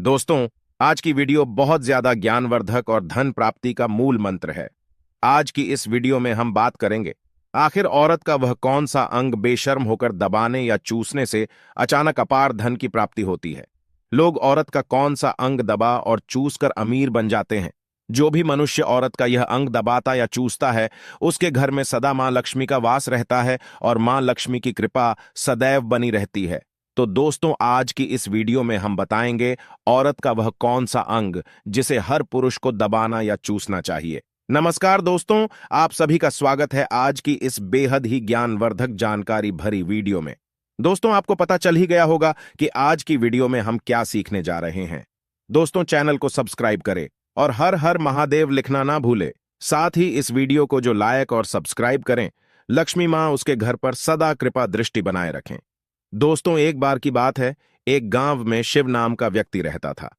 दोस्तों, आज की वीडियो बहुत ज्यादा ज्ञानवर्धक और धन प्राप्ति का मूल मंत्र है। आज की इस वीडियो में हम बात करेंगे आखिर औरत का वह कौन सा अंग बेशर्म होकर दबाने या चूसने से अचानक अपार धन की प्राप्ति होती है। लोग औरत का कौन सा अंग दबा और चूस कर अमीर बन जाते हैं। जो भी मनुष्य औरत का यह अंग दबाता या चूसता है, उसके घर में सदा मां लक्ष्मी का वास रहता है और मां लक्ष्मी की कृपा सदैव बनी रहती है। तो दोस्तों, आज की इस वीडियो में हम बताएंगे औरत का वह कौन सा अंग जिसे हर पुरुष को दबाना या चूसना चाहिए। नमस्कार दोस्तों, आप सभी का स्वागत है आज की इस बेहद ही ज्ञानवर्धक जानकारी भरी वीडियो में। दोस्तों, आपको पता चल ही गया होगा कि आज की वीडियो में हम क्या सीखने जा रहे हैं। दोस्तों, चैनल को सब्सक्राइब करें और हर हर महादेव लिखना ना भूले। साथ ही इस वीडियो को जो लाइक और सब्सक्राइब करें, लक्ष्मी मां उसके घर पर सदा कृपा दृष्टि बनाए रखें। दोस्तों, एक बार की बात है, एक गांव में शिव नाम का व्यक्ति रहता था।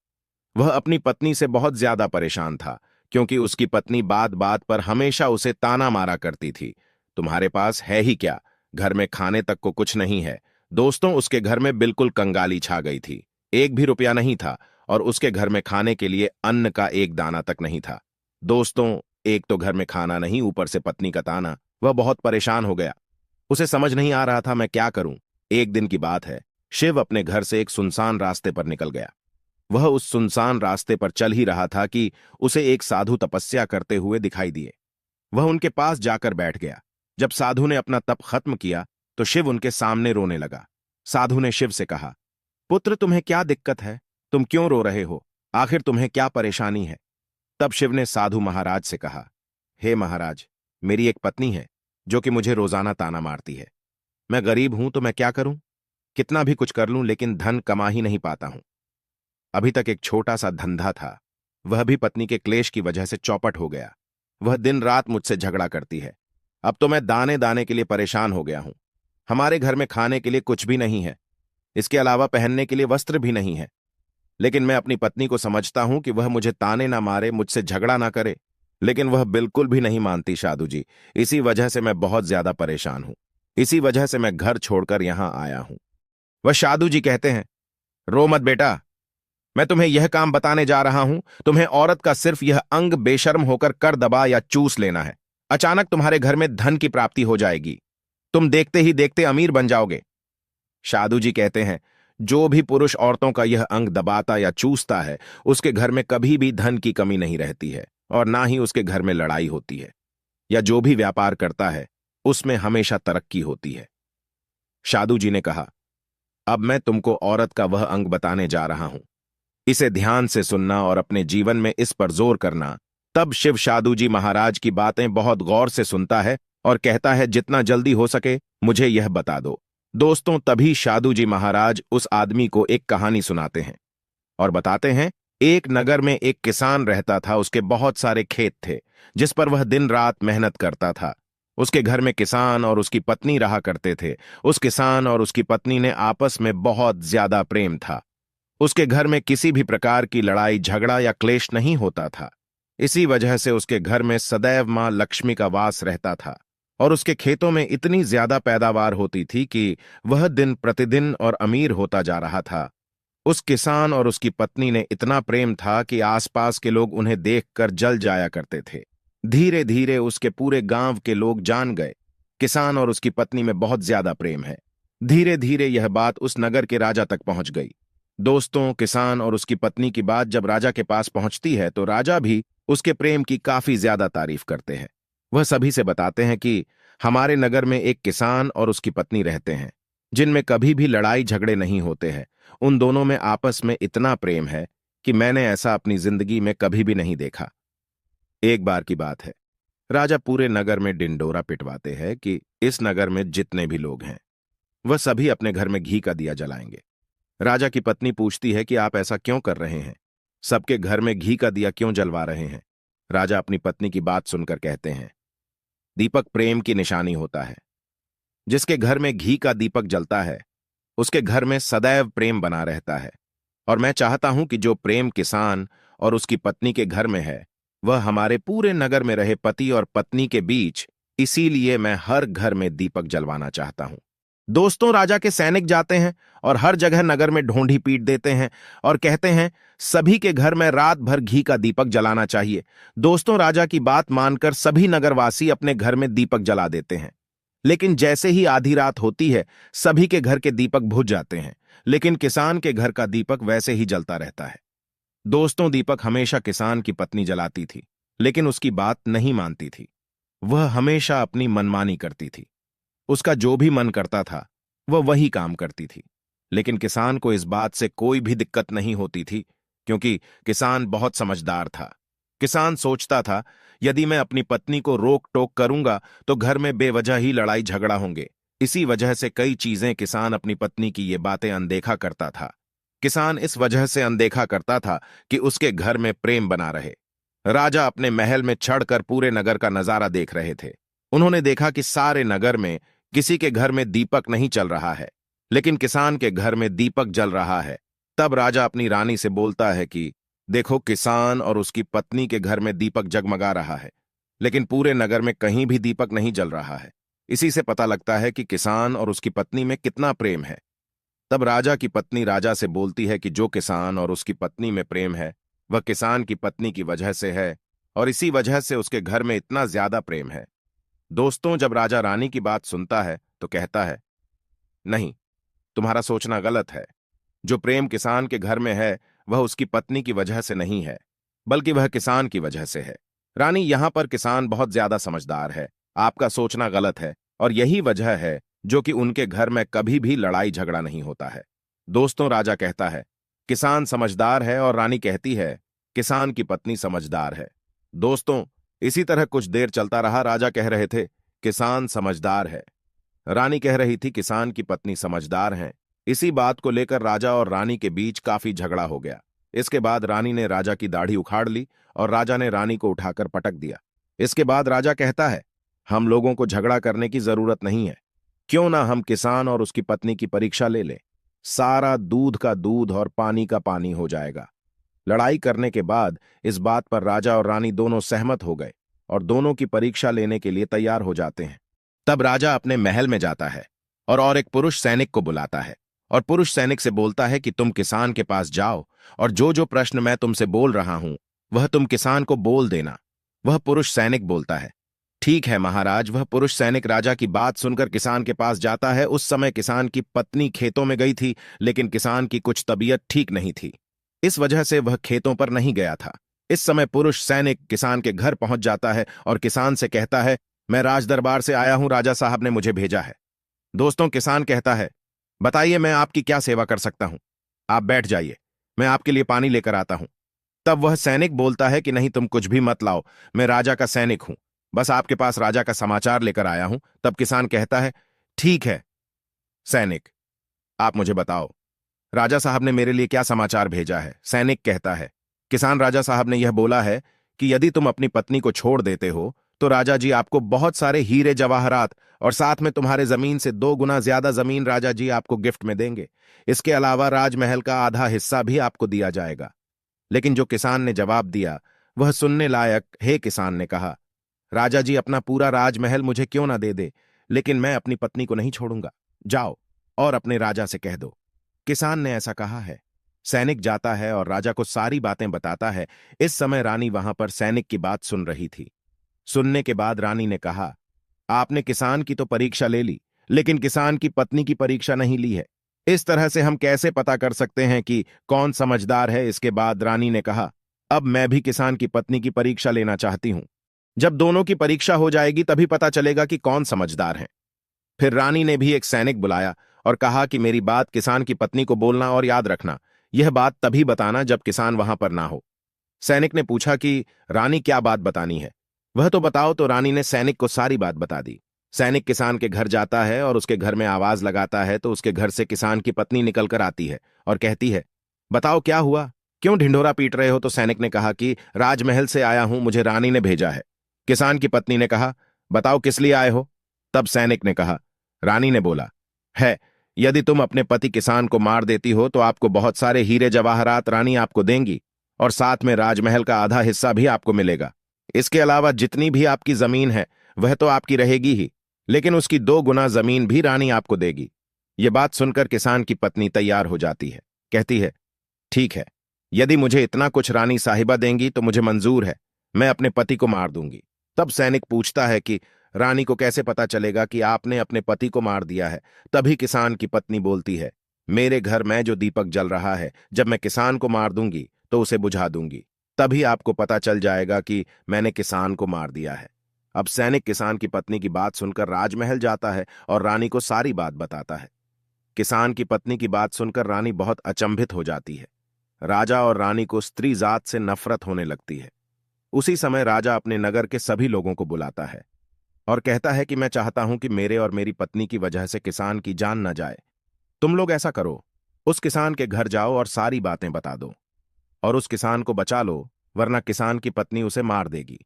वह अपनी पत्नी से बहुत ज्यादा परेशान था, क्योंकि उसकी पत्नी बात बात पर हमेशा उसे ताना मारा करती थी। तुम्हारे पास है ही क्या, घर में खाने तक को कुछ नहीं है। दोस्तों, उसके घर में बिल्कुल कंगाली छा गई थी। एक भी रुपया नहीं था और उसके घर में खाने के लिए अन्न का एक दाना तक नहीं था। दोस्तों, एक तो घर में खाना नहीं, ऊपर से पत्नी का ताना। वह बहुत परेशान हो गया। उसे समझ नहीं आ रहा था मैं क्या करूं। एक दिन की बात है, शिव अपने घर से एक सुनसान रास्ते पर निकल गया। वह उस सुनसान रास्ते पर चल ही रहा था कि उसे एक साधु तपस्या करते हुए दिखाई दिए। वह उनके पास जाकर बैठ गया। जब साधु ने अपना तप खत्म किया तो शिव उनके सामने रोने लगा। साधु ने शिव से कहा, पुत्र, तुम्हें क्या दिक्कत है? तुम क्यों रो रहे हो? आखिर तुम्हें क्या परेशानी है? तब शिव ने साधु महाराज से कहा, हे महाराज, मेरी एक पत्नी है जो कि मुझे रोजाना ताना मारती है। मैं गरीब हूं तो मैं क्या करूं? कितना भी कुछ कर लूं लेकिन धन कमा ही नहीं पाता हूं। अभी तक एक छोटा सा धंधा था, वह भी पत्नी के क्लेश की वजह से चौपट हो गया। वह दिन रात मुझसे झगड़ा करती है। अब तो मैं दाने दाने के लिए परेशान हो गया हूं। हमारे घर में खाने के लिए कुछ भी नहीं है, इसके अलावा पहनने के लिए वस्त्र भी नहीं है। लेकिन मैं अपनी पत्नी को समझता हूं कि वह मुझे ताने ना मारे, मुझसे झगड़ा ना करे, लेकिन वह बिल्कुल भी नहीं मानती साधु जी। इसी वजह से मैं बहुत ज्यादा परेशान हूं। इसी वजह से मैं घर छोड़कर यहां आया हूं। वह साधु जी कहते हैं, रो मत बेटा, मैं तुम्हें यह काम बताने जा रहा हूं। तुम्हें औरत का सिर्फ यह अंग बेशर्म होकर कर दबा या चूस लेना है। अचानक तुम्हारे घर में धन की प्राप्ति हो जाएगी। तुम देखते ही देखते अमीर बन जाओगे। साधु जी कहते हैं, जो भी पुरुष औरतों का यह अंग दबाता या चूसता है, उसके घर में कभी भी धन की कमी नहीं रहती है और ना ही उसके घर में लड़ाई होती है, या जो भी व्यापार करता है उसमें हमेशा तरक्की होती है। साधु जी ने कहा, अब मैं तुमको औरत का वह अंग बताने जा रहा हूं। इसे ध्यान से सुनना और अपने जीवन में इस पर जोर करना। तब शिव साधु जी महाराज की बातें बहुत गौर से सुनता है और कहता है, जितना जल्दी हो सके मुझे यह बता दो। दोस्तों, तभी साधु जी महाराज उस आदमी को एक कहानी सुनाते हैं और बताते हैं, एक नगर में एक किसान रहता था। उसके बहुत सारे खेत थे जिस पर वह दिन रात मेहनत करता था। उसके घर में किसान और उसकी पत्नी रहा करते थे। उस किसान और उसकी पत्नी ने आपस में बहुत ज्यादा प्रेम था। उसके घर में किसी भी प्रकार की लड़ाई झगड़ा या क्लेश नहीं होता था। इसी वजह से उसके घर में सदैव मां लक्ष्मी का वास रहता था और उसके खेतों में इतनी ज्यादा पैदावार होती थी कि वह दिन प्रतिदिन और अमीर होता जा रहा था। उस किसान और उसकी पत्नी ने इतना प्रेम था कि आसपास के लोग उन्हें देखकर जल जाया करते थे। धीरे धीरे उसके पूरे गांव के लोग जान गए, किसान और उसकी पत्नी में बहुत ज्यादा प्रेम है। धीरे धीरे यह बात उस नगर के राजा तक पहुंच गई। दोस्तों, किसान और उसकी पत्नी की बात जब राजा के पास पहुंचती है तो राजा भी उसके प्रेम की काफी ज्यादा तारीफ करते हैं। वह सभी से बताते हैं कि हमारे नगर में एक किसान और उसकी पत्नी रहते हैं, जिनमें कभी भी लड़ाई झगड़े नहीं होते हैं। उन दोनों में आपस में इतना प्रेम है कि मैंने ऐसा अपनी जिंदगी में कभी भी नहीं देखा। एक बार की बात है, राजा पूरे नगर में डिंडोरा पिटवाते हैं कि इस नगर में जितने भी लोग हैं वह सभी अपने घर में घी का दिया जलाएंगे। राजा की पत्नी पूछती है कि आप ऐसा क्यों कर रहे हैं? सबके घर में घी का दिया क्यों जलवा रहे हैं? राजा अपनी पत्नी की बात सुनकर कहते हैं, दीपक प्रेम की निशानी होता है। जिसके घर में घी का दीपक जलता है उसके घर में सदैव प्रेम बना रहता है। और मैं चाहता हूं कि जो प्रेम किसान और उसकी पत्नी के घर में है वह हमारे पूरे नगर में रहे, पति और पत्नी के बीच। इसीलिए मैं हर घर में दीपक जलवाना चाहता हूं। दोस्तों, राजा के सैनिक जाते हैं और हर जगह नगर में ढोंढी पीट देते हैं और कहते हैं सभी के घर में रात भर घी का दीपक जलाना चाहिए। दोस्तों, राजा की बात मानकर सभी नगरवासी अपने घर में दीपक जला देते हैं। लेकिन जैसे ही आधी रात होती है, सभी के घर के दीपक बुझ जाते हैं, लेकिन किसान के घर का दीपक वैसे ही जलता रहता है। दोस्तों, दीपक हमेशा किसान की पत्नी जलाती थी, लेकिन उसकी बात नहीं मानती थी। वह हमेशा अपनी मनमानी करती थी। उसका जो भी मन करता था वह वही काम करती थी। लेकिन किसान को इस बात से कोई भी दिक्कत नहीं होती थी, क्योंकि किसान बहुत समझदार था। किसान सोचता था, यदि मैं अपनी पत्नी को रोक टोक करूंगा तो घर में बेवजह ही लड़ाई झगड़ा होंगे। इसी वजह से कई चीजें किसान अपनी पत्नी की ये बातें अनदेखा करता था। किसान इस वजह से अनदेखा करता था कि उसके घर में प्रेम बना रहे। राजा अपने महल में चढ़कर पूरे नगर का नजारा देख रहे थे। उन्होंने देखा कि सारे नगर में किसी के घर में दीपक नहीं चल रहा है, लेकिन किसान के घर में दीपक जल रहा है। तब राजा अपनी रानी से बोलता है कि देखो, किसान और उसकी पत्नी के घर में दीपक जगमगा रहा है, लेकिन पूरे नगर में कहीं भी दीपक नहीं जल रहा है। इसी से पता लगता है कि किसान और उसकी पत्नी में कितना प्रेम है। तब राजा की पत्नी राजा से बोलती है कि जो किसान और उसकी पत्नी में प्रेम है वह किसान की पत्नी की वजह से है, और इसी वजह से उसके घर में इतना ज्यादा प्रेम है। दोस्तों, जब राजा रानी की बात सुनता है तो कहता है, नहीं, तुम्हारा सोचना गलत है। जो प्रेम किसान के घर में है वह उसकी पत्नी की वजह से नहीं है, बल्कि वह किसान की वजह से है। रानी, यहां पर किसान बहुत ज्यादा समझदार है। आपका सोचना गलत है, और यही वजह है जो कि उनके घर में कभी भी लड़ाई झगड़ा नहीं होता है। दोस्तों, राजा कहता है किसान समझदार है, और रानी कहती है किसान की पत्नी समझदार है। दोस्तों, इसी तरह कुछ देर चलता रहा। राजा कह रहे थे किसान समझदार है, रानी कह रही थी किसान की पत्नी समझदार है। इसी बात को लेकर राजा और रानी के बीच काफी झगड़ा हो गया। इसके बाद रानी ने राजा की दाढ़ी उखाड़ ली और राजा ने रानी को उठाकर पटक दिया। इसके बाद राजा कहता है, हम लोगों को झगड़ा करने की जरूरत नहीं है। क्यों ना हम किसान और उसकी पत्नी की परीक्षा ले लें। सारा दूध का दूध और पानी का पानी हो जाएगा। लड़ाई करने के बाद इस बात पर राजा और रानी दोनों सहमत हो गए और दोनों की परीक्षा लेने के लिए तैयार हो जाते हैं। तब राजा अपने महल में जाता है और एक पुरुष सैनिक को बुलाता है और पुरुष सैनिक से बोलता है कि तुम किसान के पास जाओ और जो जो प्रश्न मैं तुमसे बोल रहा हूं वह तुम किसान को बोल देना। वह पुरुष सैनिक बोलता है, ठीक है महाराज। वह पुरुष सैनिक राजा की बात सुनकर किसान के पास जाता है। उस समय किसान की पत्नी खेतों में गई थी, लेकिन किसान की कुछ तबीयत ठीक नहीं थी, इस वजह से वह खेतों पर नहीं गया था। इस समय पुरुष सैनिक किसान के घर पहुंच जाता है और किसान से कहता है, मैं राज दरबार से आया हूं, राजा साहब ने मुझे भेजा है। दोस्तों, किसान कहता है, बताइए मैं आपकी क्या सेवा कर सकता हूं। आप बैठ जाइए, मैं आपके लिए पानी लेकर आता हूं। तब वह सैनिक बोलता है कि नहीं, तुम कुछ भी मत लाओ, मैं राजा का सैनिक हूं, बस आपके पास राजा का समाचार लेकर आया हूं। तब किसान कहता है, ठीक है सैनिक, आप मुझे बताओ, राजा साहब ने मेरे लिए क्या समाचार भेजा है। सैनिक कहता है, किसान, राजा साहब ने यह बोला है कि यदि तुम अपनी पत्नी को छोड़ देते हो तो राजा जी आपको बहुत सारे हीरे जवाहरात और साथ में तुम्हारे जमीन से 2 गुना ज्यादा जमीन राजा जी आपको गिफ्ट में देंगे। इसके अलावा राजमहल का आधा हिस्सा भी आपको दिया जाएगा। लेकिन जो किसान ने जवाब दिया वह सुनने लायक। हे किसान ने कहा, राजा जी अपना पूरा राजमहल मुझे क्यों ना दे दे, लेकिन मैं अपनी पत्नी को नहीं छोड़ूंगा। जाओ और अपने राजा से कह दो किसान ने ऐसा कहा है। सैनिक जाता है और राजा को सारी बातें बताता है। इस समय रानी वहां पर सैनिक की बात सुन रही थी। सुनने के बाद रानी ने कहा, आपने किसान की तो परीक्षा ले ली, लेकिन किसान की पत्नी की परीक्षा नहीं ली है। इस तरह से हम कैसे पता कर सकते हैं कि कौन समझदार है। इसके बाद रानी ने कहा, अब मैं भी किसान की पत्नी की परीक्षा लेना चाहती हूं। जब दोनों की परीक्षा हो जाएगी तभी पता चलेगा कि कौन समझदार है। फिर रानी ने भी एक सैनिक बुलाया और कहा कि मेरी बात किसान की पत्नी को बोलना और याद रखना। यह बात तभी बताना जब किसान वहां पर ना हो। सैनिक ने पूछा कि रानी क्या बात बतानी है, वह तो बताओ। तो रानी ने सैनिक को सारी बात बता दी। सैनिक किसान के घर जाता है और उसके घर में आवाज लगाता है तो उसके घर से किसान की पत्नी निकलकर आती है और कहती है, बताओ क्या हुआ, क्यों ढिंढोरा पीट रहे हो। तो सैनिक ने कहा कि राजमहल से आया हूं, मुझे रानी ने भेजा है। किसान की पत्नी ने कहा, बताओ किस लिए आए हो। तब सैनिक ने कहा, रानी ने बोला है, यदि तुम अपने पति किसान को मार देती हो तो आपको बहुत सारे हीरे जवाहरात रानी आपको देंगी और साथ में राजमहल का आधा हिस्सा भी आपको मिलेगा। इसके अलावा जितनी भी आपकी जमीन है वह तो आपकी रहेगी ही, लेकिन उसकी 2 गुना जमीन भी रानी आपको देगी। ये बात सुनकर किसान की पत्नी तैयार हो जाती है। कहती है, ठीक है, यदि मुझे इतना कुछ रानी साहिबा देंगी तो मुझे मंजूर है, मैं अपने पति को मार दूंगी। तब सैनिक पूछता है कि रानी को कैसे पता चलेगा कि आपने अपने पति को मार दिया है। तभी किसान की पत्नी बोलती है, मेरे घर में जो दीपक जल रहा है, जब मैं किसान को मार दूंगी तो उसे बुझा दूंगी, तभी आपको पता चल जाएगा कि मैंने किसान को मार दिया है। अब सैनिक किसान की पत्नी की बात सुनकर राजमहल जाता है और रानी को सारी बात बताता है। किसान की पत्नी की बात सुनकर रानी बहुत अचंभित हो जाती है। राजा और रानी को स्त्री जात से नफरत होने लगती है। उसी समय राजा अपने नगर के सभी लोगों को बुलाता है और कहता है कि मैं चाहता हूं कि मेरे और मेरी पत्नी की वजह से किसान की जान न जाए। तुम लोग ऐसा करो, उस किसान के घर जाओ और सारी बातें बता दो और उस किसान को बचा लो, वरना किसान की पत्नी उसे मार देगी।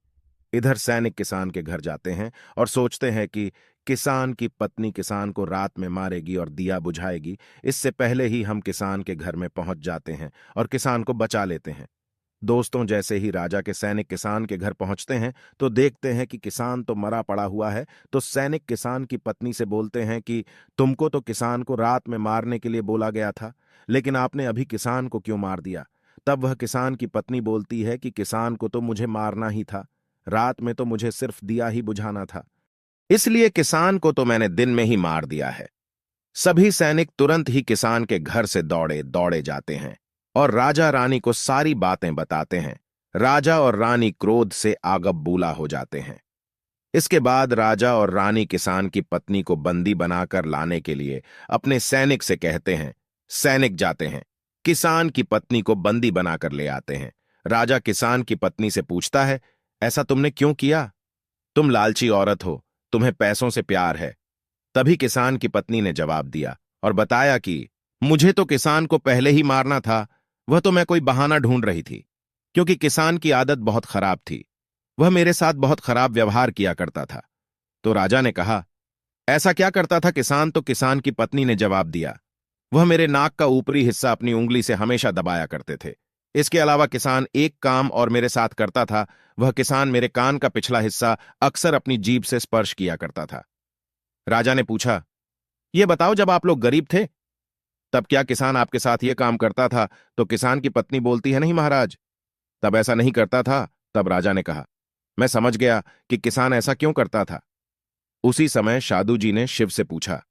इधर सैनिक किसान के घर जाते हैं और सोचते हैं कि किसान की पत्नी किसान को रात में मारेगी और दिया बुझाएगी। इससे पहले ही हम किसान के घर में पहुंच जाते हैं और किसान को बचा लेते हैं। दोस्तों, जैसे ही राजा के सैनिक किसान के घर पहुंचते हैं तो देखते हैं कि किसान तो मरा पड़ा हुआ है। तो सैनिक किसान की पत्नी से बोलते हैं कि तुमको तो किसान को रात में मारने के लिए बोला गया था, लेकिन आपने अभी किसान को क्यों मार दिया? तब वह किसान की पत्नी बोलती है कि किसान को तो मुझे मारना ही था, रात में तो मुझे सिर्फ दिया ही बुझाना था, इसलिए किसान को तो मैंने दिन में ही मार दिया है। सभी सैनिक तुरंत ही किसान के घर से दौड़े दौड़े जाते हैं और राजा रानी को सारी बातें बताते हैं। राजा और रानी क्रोध से आगबबूला हो जाते हैं। इसके बाद राजा और रानी किसान की पत्नी को बंदी बनाकर लाने के लिए अपने सैनिक से कहते हैं। सैनिक जाते हैं, किसान की पत्नी को बंदी बनाकर ले आते हैं। राजा किसान की पत्नी से पूछता है, ऐसा तुमने क्यों किया? तुम लालची औरत हो, तुम्हें पैसों से प्यार है। तभी किसान की पत्नी ने जवाब दिया और बताया कि मुझे तो किसान को पहले ही मारना था, वह तो मैं कोई बहाना ढूंढ रही थी, क्योंकि किसान की आदत बहुत खराब थी, वह मेरे साथ बहुत खराब व्यवहार किया करता था। तो राजा ने कहा, ऐसा क्या करता था किसान? तो किसान की पत्नी ने जवाब दिया, वह मेरे नाक का ऊपरी हिस्सा अपनी उंगली से हमेशा दबाया करते थे। इसके अलावा किसान एक काम और मेरे साथ करता था, वह किसान मेरे कान का पिछला हिस्सा अक्सर अपनी जीभ से स्पर्श किया करता था। राजा ने पूछा, यह बताओ, जब आप लोग गरीब थे तब क्या किसान आपके साथ यह काम करता था? तो किसान की पत्नी बोलती है, नहीं महाराज, तब ऐसा नहीं करता था। तब राजा ने कहा, मैं समझ गया कि किसान ऐसा क्यों करता था। उसी समय साधु जी ने शिव से पूछा,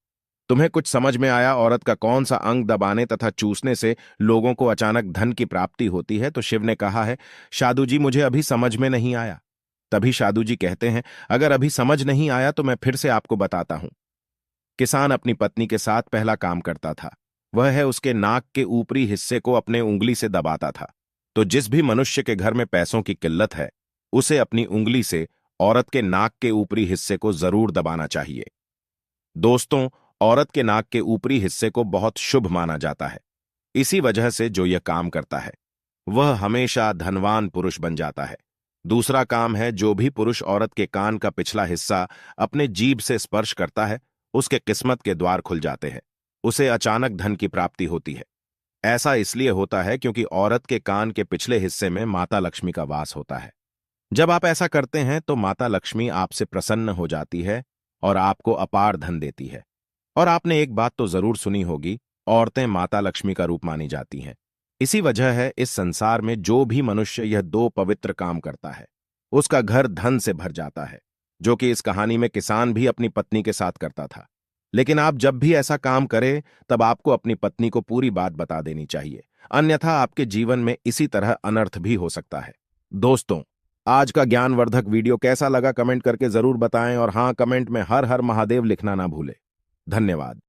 तुम्हें कुछ समझ में आया औरत का कौन सा अंग दबाने तथा चूसने से लोगों को अचानक धन की प्राप्ति होती है? तो शिव ने कहा है, साधु जी, मुझे अभी समझ में नहीं आया। तभी साधु जी कहते हैं, अगर अभी समझ नहीं आया तो मैं फिर से आपको बताता हूं। किसान अपनी पत्नी के साथ पहला काम करता था, वह है उसके नाक के ऊपरी हिस्से को अपने उंगली से दबाता था। तो जिस भी मनुष्य के घर में पैसों की किल्लत है, उसे अपनी उंगली से औरत के नाक के ऊपरी हिस्से को जरूर दबाना चाहिए। दोस्तों, औरत के नाक के ऊपरी हिस्से को बहुत शुभ माना जाता है। इसी वजह से जो यह काम करता है वह हमेशा धनवान पुरुष बन जाता है। दूसरा काम है, जो भी पुरुष औरत के कान का पिछला हिस्सा अपने जीभ से स्पर्श करता है, उसके किस्मत के द्वार खुल जाते हैं, उसे अचानक धन की प्राप्ति होती है। ऐसा इसलिए होता है क्योंकि औरत के कान के पिछले हिस्से में माता लक्ष्मी का वास होता है। जब आप ऐसा करते हैं तो माता लक्ष्मी आपसे प्रसन्न हो जाती है और आपको अपार धन देती है। और आपने एक बात तो जरूर सुनी होगी, औरतें माता लक्ष्मी का रूप मानी जाती हैं। इसी वजह है इस संसार में जो भी मनुष्य यह दो पवित्र काम करता है, उसका घर धन से भर जाता है, जो कि इस कहानी में किसान भी अपनी पत्नी के साथ करता था। लेकिन आप जब भी ऐसा काम करें तब आपको अपनी पत्नी को पूरी बात बता देनी चाहिए, अन्यथा आपके जीवन में इसी तरह अनर्थ भी हो सकता है। दोस्तों, आज का ज्ञानवर्धक वीडियो कैसा लगा कमेंट करके जरूर बताएं और हां, कमेंट में हर हर महादेव लिखना ना भूलें। धन्यवाद।